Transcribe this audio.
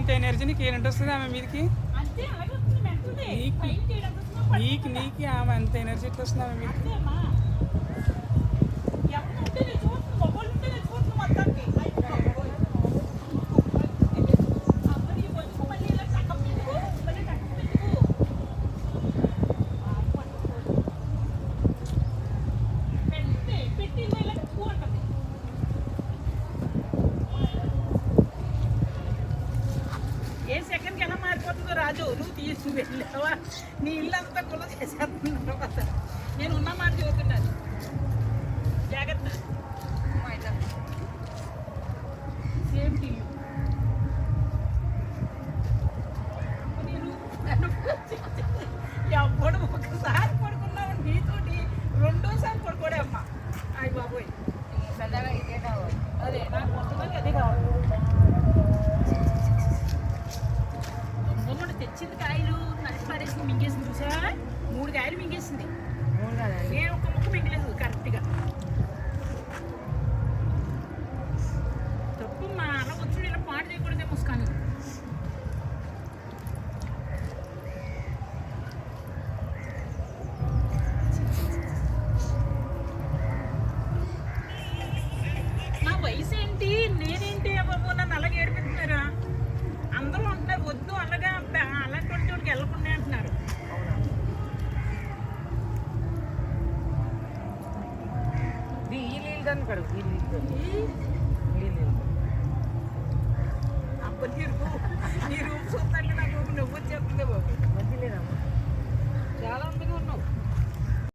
ఇంత ఎనర్జీ నీకు ఏంటి వస్తుంది ఆమె మీదకి? నీకు ఆమె అంత ఎనర్జీ ఎట్లా వస్తుంది ఆమె మీదకి? ఏ సెకండ్కి ఎలా మారిపోతుందో రాజు, నువ్వు తీసుకు వెళ్ళావా? నీ ఇల్లు అంతా కుల చేసేస్తున్న తర్వాత నేను ఉన్న మాట చెబుతున్నాను, జాగ్రత్త. Same to you. ఎప్పుడు ఒకసారి పడుకున్నావు నీతోటి, రెండోసారి పడుకోడే అమ్మా. అయ్యి బాబోయ్, అదే నాకు మొత్తం అదే కావాలి. తెచ్చింది కాయలు నలిసి పారేసింది, మింగేసింది. చూసా, 3 కాయలు మింగేసింది. నేను ఒక్క ముక్క మింగలేదు కరెక్ట్గా. తప్పు మా అలా వచ్చి ఇలా పాడు చేయకూడదే ముసుకాను. నా వయసు ఏంటి, నేనేంటి బాబు, నన్ను అలాగే ఏడిపిస్తున్నారా? అందరూ అంటున్నారు వద్దు అలాగా, అలాంటి చోటుకి వెళ్ళకుండా అంటున్నారు. ఈ నీళ్ళు కడుగు, ఈ నీళ్ళు